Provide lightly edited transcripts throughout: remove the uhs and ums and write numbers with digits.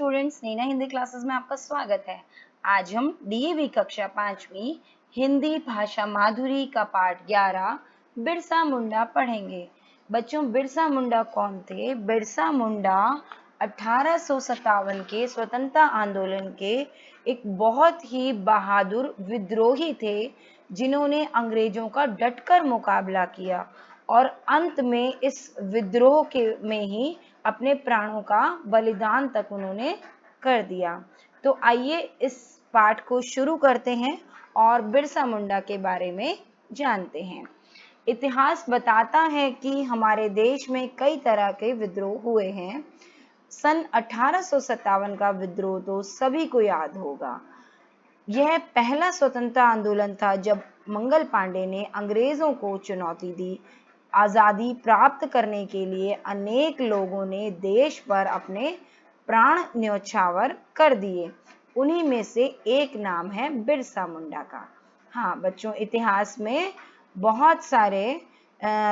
Students, Neena Hindi classes में आपका स्वागत है। आज हम डीएवी कक्षा 5वीं हिंदी भाषा माधुरी का पाठ 11 बिरसा मुंडा पढ़ेंगे। बच्चों, बिरसा मुंडा कौन थे? बिरसा मुंडा 1857 के स्वतंत्रता आंदोलन के एक बहुत ही बहादुर विद्रोही थे, जिन्होंने अंग्रेजों का डटकर मुकाबला किया और अंत में इस विद्रोह के में ही अपने प्राणों का बलिदान तक उन्होंने कर दिया। तो आइए इस पाठ को शुरू करते हैं और बिरसा मुंडा के बारे में जानते हैं। इतिहास बताता है कि हमारे देश में कई तरह के विद्रोह हुए हैं। सन 1857 का विद्रोह तो सभी को याद होगा। यह पहला स्वतंत्रता आंदोलन था जब मंगल पांडे ने अंग्रेजों को चुनौती दी। आजादी प्राप्त करने के लिए अनेक लोगों ने देश पर अपने प्राण न्यौछावर कर दिए। उन्हीं में से एक नाम है बिरसा मुंडा का। हाँ बच्चों, इतिहास में बहुत सारे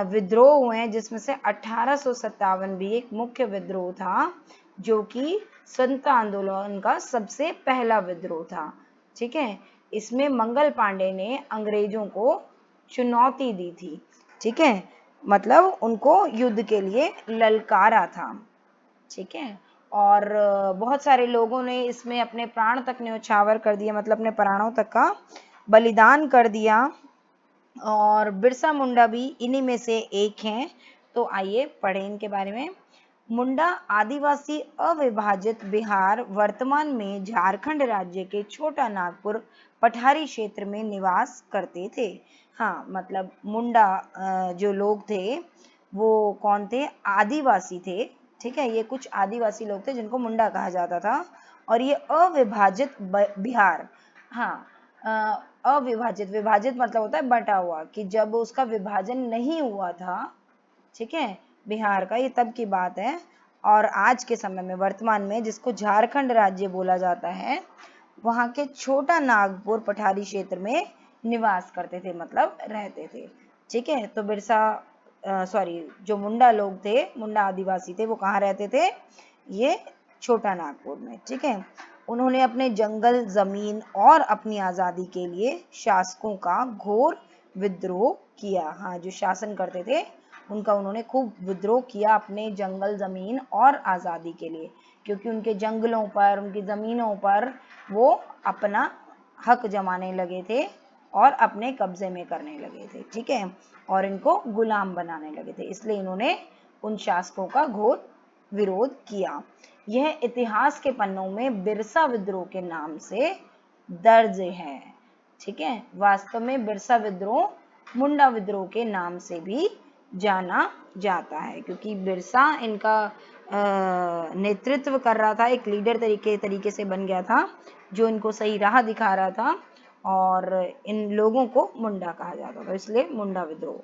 विद्रोह हुए हैं, जिसमें से 1857 भी एक मुख्य विद्रोह था, जो कि स्वतंत्रता आंदोलन का सबसे पहला विद्रोह था। ठीक है, इसमें मंगल पांडे ने अंग्रेजों को चुनौती दी थी। ठीक है, मतलब उनको युद्ध के लिए ललकारा था। ठीक है, और बहुत सारे लोगों ने इसमें अपने प्राण तक न्यौछावर कर दिया, मतलब अपने प्राणों तक का बलिदान कर दिया, और बिरसा मुंडा भी इन्हीं में से एक हैं। तो आइए पढ़ें इनके बारे में। मुंडा आदिवासी अविभाजित बिहार, वर्तमान में झारखंड राज्य के छोटा नागपुर पठारी क्षेत्र में निवास करते थे। हाँ, मतलब मुंडा जो लोग थे वो कौन थे? आदिवासी थे। ठीक है, ये कुछ आदिवासी लोग थे जिनको मुंडा कहा जाता था, और ये अविभाजित बिहार। हाँ, अविभाजित, विभाजित मतलब होता है बटा हुआ, कि जब उसका विभाजन नहीं हुआ था, ठीक है, बिहार का, ये तब की बात है। और आज के समय में वर्तमान में जिसको झारखंड राज्य बोला जाता है, वहाँ के छोटा नागपुर पठारी क्षेत्र में निवास करते थे, मतलब रहते थे। ठीक है, तो जो मुंडा लोग थे, मुंडा आदिवासी थे, वो कहाँ रहते थे? ये छोटा नागपुर में। ठीक है, उन्होंने अपने जंगल, जमीन और अपनी आजादी के लिए शासकों का घोर विद्रोह किया। हाँ, जो शासन करते थे उनका उन्होंने खूब विद्रोह किया अपने जंगल, जमीन और आजादी के लिए, क्योंकि उनके जंगलों पर, उनकी जमीनों पर वो अपना हक जमाने लगे थे और अपने कब्जे में करने लगे थे। ठीक है, और इनको गुलाम बनाने लगे थे, इसलिए इन्होंने उन शासकों का घोर विरोध किया। यह इतिहास के पन्नों में बिरसा विद्रोह के नाम से दर्ज है। ठीक है, वास्तव में बिरसा विद्रोह मुंडा विद्रोह के नाम से भी जाना जाता है, क्योंकि बिरसा इनका नेतृत्व कर रहा था, एक लीडर तरीके से बन गया था, जो इनको सही राह दिखा रहा था, और इन लोगों को मुंडा कहा जाता था, इसलिए मुंडा विद्रोह।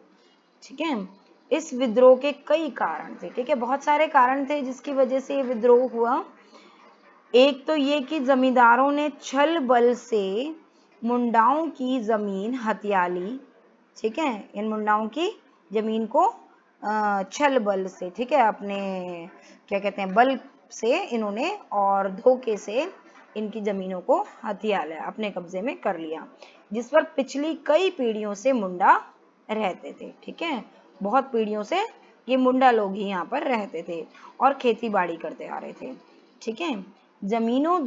ठीक है, इस विद्रोह के कई कारण थे। ठीक है, बहुत सारे कारण थे जिसकी वजह से ये विद्रोह हुआ। एक तो ये कि जमींदारों ने छल बल से मुंडाओं की जमीन हथिया ली। ठीक है, इन मुंडाओं की जमीन को छल बल से, ठीक है, अपने क्या कहते हैं, बल से इन्होंने और धोखे से इनकी जमीनों को हथिया लिया, अपने कब्जे में कर लिया, जिस पर पिछली कई पीढ़ियों से मुंडा रहते थे। ठीक है, बहुत पीढ़ियों से ये मुंडा लोग ही यहाँ पर रहते थे और खेती बाड़ी करते आ रहे थे। ठीक है, जमींदारों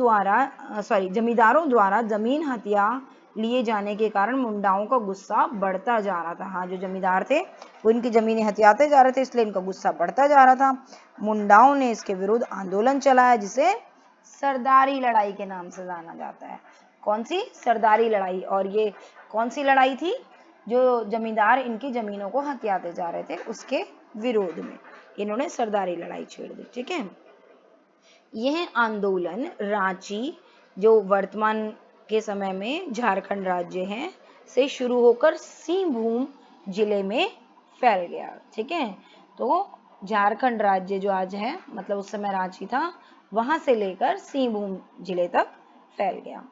द्वारा जमीन हथिया लिए जाने के कारण मुंडाओं का गुस्सा बढ़ता जा रहा था। हाँ, जो जमींदार थे वो इनकी जमीनें हथियाते जा रहे थे, इसलिए इनका गुस्सा बढ़ता जा रहा था। मुंडाओं ने इसके विरुद्ध आंदोलन चलाया, जिसे सरदारी लड़ाई के नाम से जाना जाता है। कौन सी? सरदारी लड़ाई। और ये कौन सी लड़ाई थी? जो जमींदार इनकी जमीनों को हथियाते जा रहे थे, उसके विरोध में इन्होंने सरदारी लड़ाई छेड़ दी। ठीक है, यह आंदोलन रांची, जो वर्तमान के समय में झारखंड राज्य है, से शुरू होकर सिंहभूम जिले में फैल गया। ठीक है, तो झारखंड राज्य जो आज है, मतलब उस समय रांची था, वहां से लेकर सिंहभूम जिले तक फैल गया।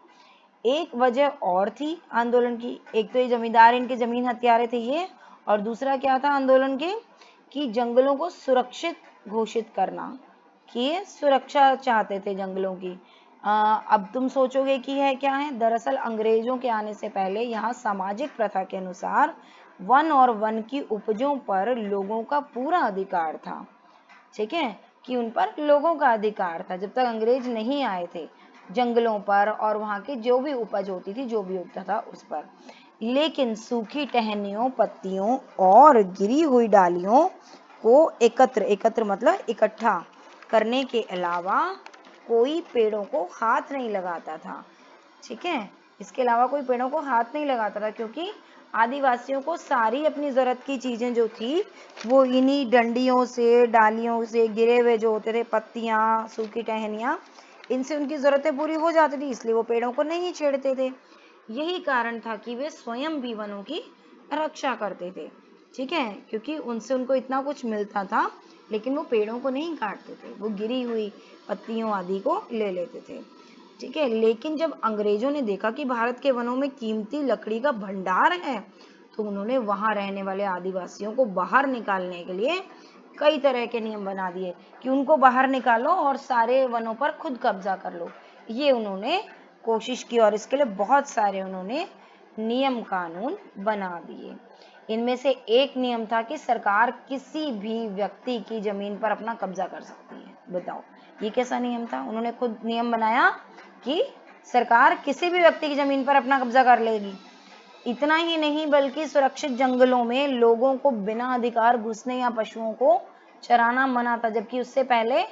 एक वजह और थी आंदोलन की। एक तो ये जमींदार इनकी जमीन हथिया रहे थे ये, और दूसरा क्या था आंदोलन के, कि जंगलों को सुरक्षित घोषित करना। कि ये सुरक्षा चाहते थे जंगलों की। अब तुम सोचोगे कि है क्या है, दरअसल अंग्रेजों के आने से पहले यहाँ सामाजिक प्रथा के अनुसार वन और वन की उपजों पर लोगों का पूरा अधिकार था। ठीक है, कि उन पर लोगों का अधिकार था जब तक अंग्रेज नहीं आए थे, जंगलों पर और वहां की जो भी उपज होती थी, जो भी उगता था उस पर। लेकिन सूखी टहनियों, पत्तियों और गिरी हुई डालियों को एकत्र मतलब इकट्ठा करने के अलावा कोई पेड़ों को हाथ नहीं लगाता था। ठीक है, इसके अलावा कोई पेड़ों को हाथ नहीं लगाता था, क्योंकि आदिवासियों को सारी अपनी जरूरत की चीजें जो थी वो इन्हीं डंडियों से, डालियों से, गिरे हुए जो होते थे पत्तियां, सूखी टहनियां, इनसे उनकी जरूरतें पूरी हो जाती थी, इसलिए वो पेड़ों को नहीं छेड़ते थे। यही कारण था कि वे स्वयं भी वनों की रक्षा करते थे। ठीक है, क्योंकि उनसे उनको इतना कुछ मिलता था, लेकिन वो पेड़ों को नहीं काटते थे, वो गिरी हुई पत्तियों आदि को ले लेते थे। ठीक है, लेकिन जब अंग्रेजों ने देखा कि भारत के वनों में कीमती लकड़ी का भंडार है, तो उन्होंने वहां रहने वाले आदिवासियों को बाहर निकालने के लिए कई तरह के नियम बना दिए कि उनको बाहर निकालो और सारे वनों पर खुद कब्जा कर लो। ये उन्होंने कोशिश की और इसके लिए बहुत सारे उन्होंने नियम कानून बना दिए। इनमें से एक नियम था कि सरकार किसी भी व्यक्ति की जमीन पर अपना कब्जा कर सकती है। बताओ ये कैसा नियम था? उन्होंने खुद नियम बनाया कि सरकार किसी भी व्यक्ति की जमीन पर अपना कब्जा कर लेगी। इतना ही नहीं बल्कि सुरक्षित जंगलों में लोगों को बिना अधिकार घुसने या पशुओं को चराना मना था, जबकि उससे पहले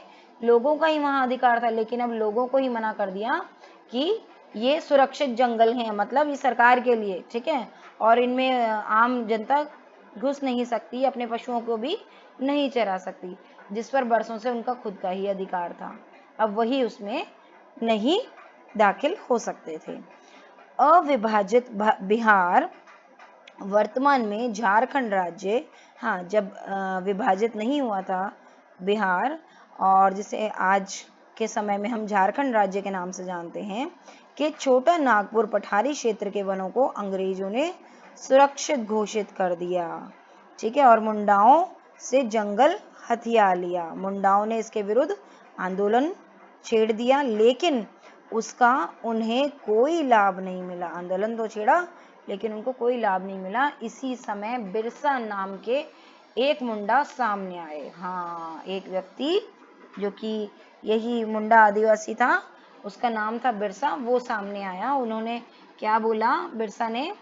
लोगों का ही वहां अधिकार था, लेकिन अब लोगों को ही मना कर दिया कि ये सुरक्षित जंगल हैं, मतलब ये सरकार के लिए। ठीक है, और इनमें आम जनता घुस नहीं सकती, अपने पशुओं को भी नहीं चरा सकती, जिस पर बरसों से उनका खुद का ही अधिकार था। अब वही उसमें नहीं दाखिल हो सकते थे। अविभाजित बिहार वर्तमान में झारखंड राज्य, हाँ, जब विभाजित नहीं हुआ था बिहार, और जिसे आज के समय में हम झारखंड राज्य के नाम से जानते हैं, कि छोटा नागपुर पठारी क्षेत्र के वनों को अंग्रेजों ने सुरक्षित घोषित कर दिया। ठीक है, और मुंडाओं से जंगल हथिया लिया। मुंडाओं ने इसके विरुद्ध आंदोलन छेड़ दिया, लेकिन उसका उन्हें कोई लाभ नहीं मिला। आंदोलन तो छेड़ा, लेकिन उनको कोई लाभ नहीं मिला। इसी समय बिरसा नाम के एक मुंडा सामने आए। हाँ, एक व्यक्ति जो कि यही मुंडा आदिवासी था, उसका नाम था बिरसा, वो सामने आया। उन्होंने क्या बोला? बिरसा ने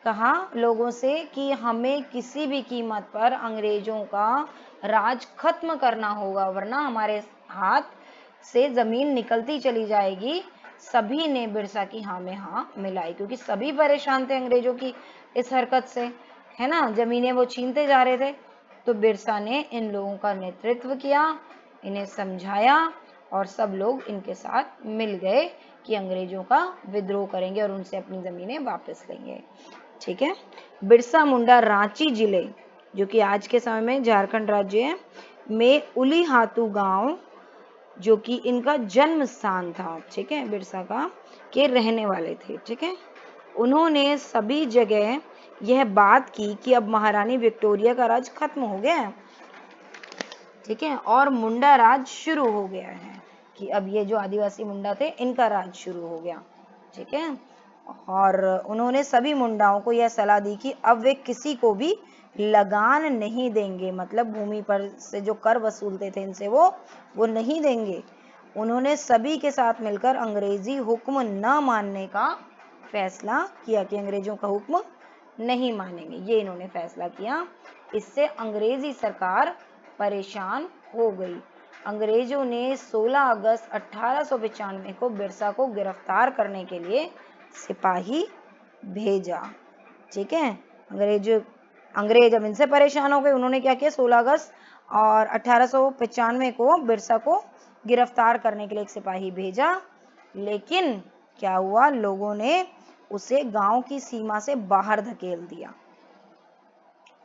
कहा लोगों से कि हमें किसी भी कीमत पर अंग्रेजों का राज खत्म करना होगा, वरना हमारे हाथ से जमीन निकलती चली जाएगी। सभी ने बिरसा की हाँ में हाँ मिलाई, क्योंकि सभी परेशान थे अंग्रेजों की इस हरकत से, है ना, जमीनें वो छीनते जा रहे थे। तो बिरसा ने इन लोगों का नेतृत्व किया, इन्हें समझाया, और सब लोग इनके साथ मिल गए कि अंग्रेजों का विद्रोह करेंगे और उनसे अपनी जमीनें वापस लेंगे। ठीक है, बिरसा मुंडा रांची जिले, जो कि आज के समय में झारखंड राज्य है, में उलीहातू गांव, जो कि इनका जन्म स्थान था, ठीक है, बिरसा का, के रहने वाले थे। ठीक है, उन्होंने सभी जगह यह बात की कि अब महारानी विक्टोरिया का राज खत्म हो गया है। ठीक है, और मुंडा राज शुरू हो गया है, कि अब ये जो आदिवासी मुंडा थे इनका राज शुरू हो गया। ठीक है, और उन्होंने सभी मुंडाओं को यह सलाह दी कि अब वे किसी को भी लगान नहीं देंगे, मतलब भूमि पर से जो कर वसूलते थे इनसे वो नहीं देंगे। उन्होंने सभी के साथ मिलकर अंग्रेजी हुक्म न मानने का फैसला किया, कि अंग्रेजों का हुक्म नहीं मानेंगे, ये इन्होंने फैसला किया। इससे अंग्रेजी सरकार परेशान हो गई। अंग्रेजों ने 16 अगस्त 1895 को बिरसा को गिरफ्तार करने के लिए सिपाही भेजा। ठीक है, अंग्रेज अब इनसे परेशान हो गए। उन्होंने क्या किया? 16 अगस्त और 1895 को बिरसा को गिरफ्तार करने के लिए एक सिपाही भेजा, लेकिन क्या हुआ? लोगों ने उसे गांव की सीमा से बाहर धकेल दिया।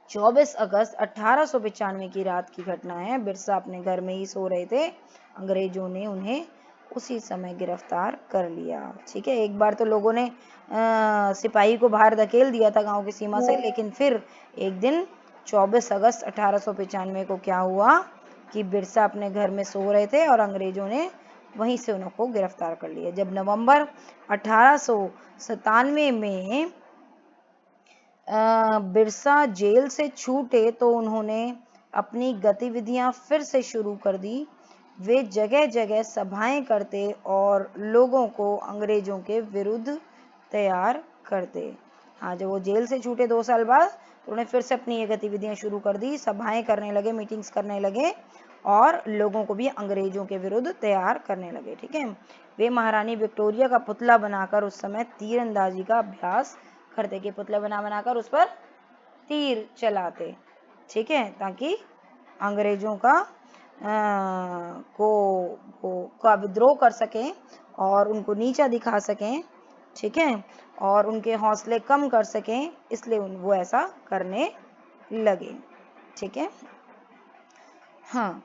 24 अगस्त 1895 की रात की घटना है। बिरसा अपने घर में ही सो रहे थे, अंग्रेजों ने उन्हें उसी समय गिरफ्तार कर लिया। ठीक है, एक बार तो लोगों ने सिपाही को बाहर धकेल दिया था गांव की सीमा से, लेकिन फिर एक दिन 24 अगस्त 1895 को क्या हुआ कि बिरसा अपने घर में सो रहे थे और अंग्रेजों ने वहीं से उनको गिरफ्तार कर लिया। जब नवंबर 1897 में बिरसा जेल से छूटे तो उन्होंने अपनी गतिविधियां फिर से शुरू कर दी। वे जगह जगह सभाएं करते और लोगों को अंग्रेजों के विरुद्ध तैयार करते। हाँ, जब वो जेल से छूटे 2 साल बाद तो उन्होंने फिर से अपनी ये गतिविधियां शुरू कर दी, सभाएं करने लगे, मीटिंग्स करने लगे और लोगों को भी अंग्रेजों के विरुद्ध तैयार करने लगे। ठीक है, वे महारानी विक्टोरिया का पुतला बनाकर उस समय तीरंदाजी का अभ्यास करते, कि पुतला बनाकर उस पर तीर चलाते। ठीक है, ताकि अंग्रेजों का का विद्रोह कर सकें और उनको नीचा दिखा सकें। ठीक है, और उनके हौसले कम कर सकें, इसलिए वो ऐसा करने लगे। ठीक है, हाँ,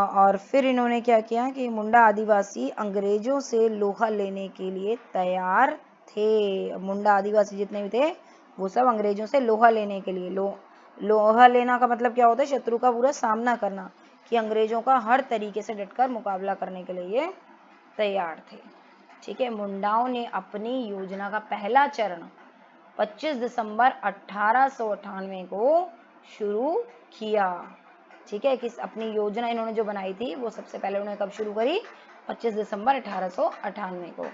और फिर इन्होंने क्या किया कि मुंडा आदिवासी अंग्रेजों से लोहा लेने के लिए तैयार थे। मुंडा आदिवासी जितने भी थे वो सब अंग्रेजों से लोहा लेने के लिए, लोहा लेना का मतलब क्या होता है? शत्रु का पूरा सामना करना, कि अंग्रेजों का हर तरीके से डटकर मुकाबला करने के लिए ये तैयार थे। ठीक है, मुंडाओं ने अपनी योजना का पहला चरण 25 दिसंबर 1898 को शुरू किया। ठीक है, कि अपनी योजना इन्होंने जो बनाई थी वो सबसे पहले उन्होंने कब शुरू करी? 25 दिसंबर 1898 को।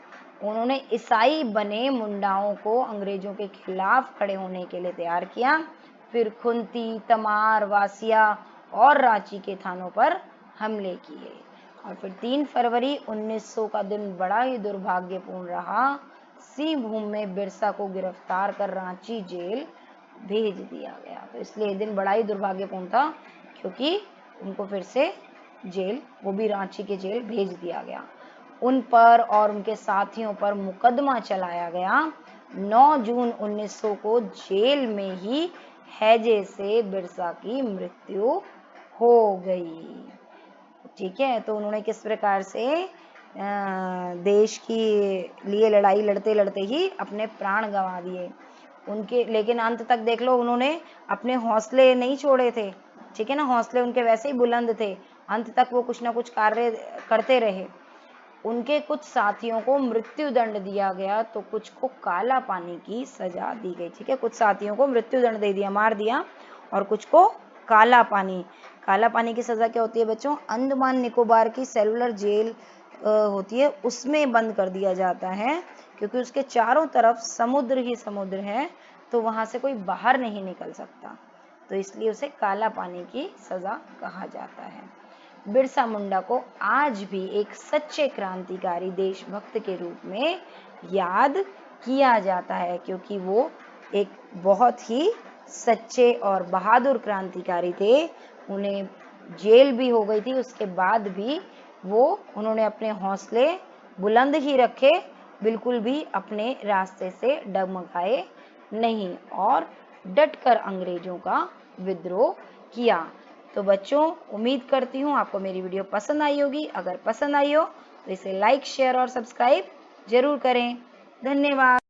उन्होंने ईसाई बने मुंडाओं को अंग्रेजों के खिलाफ खड़े होने के लिए तैयार किया। फिर खुंती, तमार, वासिया और रांची के थानों पर हमले किए। और फिर 3 फरवरी 1900 का दिन बड़ा ही दुर्भाग्यपूर्ण रहा। सिंहभूम में बिरसा को गिरफ्तार कर रांची जेल भेज दिया गया। तो इसलिए दिन बड़ा ही दुर्भाग्यपूर्ण था, क्योंकि उनको फिर से जेल, वो भी रांची के जेल भेज दिया गया। उन पर और उनके साथियों पर मुकदमा चलाया गया। 9 जून 1900 को जेल में ही हैजे से बिरसा की मृत्यु हो गई। ठीक है, तो उन्होंने किस प्रकार से देश की लिए लड़ाई लड़ते लड़ते ही अपने प्राण गंवा दिए उनके, लेकिन अंत तक देख लो उन्होंने अपने हौसले नहीं छोड़े थे। ठीक है ना, हौसले उनके वैसे ही बुलंद थे, अंत तक वो कुछ ना कुछ कार्य करते रहे। उनके कुछ साथियों को मृत्यु दंड दिया गया तो कुछ को काला पानी की सजा दी गई। ठीक है, कुछ साथियों को मृत्यु दंड दे दिया, मार दिया, और कुछ को काला पानी की सजा क्या होती है बच्चों? अंडमान निकोबार की सेलुलर जेल होती है, उसमें बंद कर दिया जाता है, क्योंकि उसके चारों तरफ समुद्र ही समुद्र है, तो वहां से कोई बाहर नहीं निकल सकता, तो इसलिए उसे काला पानी की सजा कहा जाता है। बिरसा मुंडा को आज भी एक सच्चे क्रांतिकारी देशभक्त के रूप में याद किया जाता है, क्योंकि वो एक बहुत ही सच्चे और बहादुर क्रांतिकारी थे। उन्हें जेल भी हो गई थी, उसके बाद भी उन्होंने अपने हौसले बुलंद ही रखे, बिल्कुल भी अपने रास्ते से डगमगाए नहीं और डटकर अंग्रेजों का विद्रोह किया। तो बच्चों, उम्मीद करती हूँ आपको मेरी वीडियो पसंद आई होगी। अगर पसंद आई हो तो इसे लाइक, शेयर और सब्सक्राइब जरूर करें। धन्यवाद।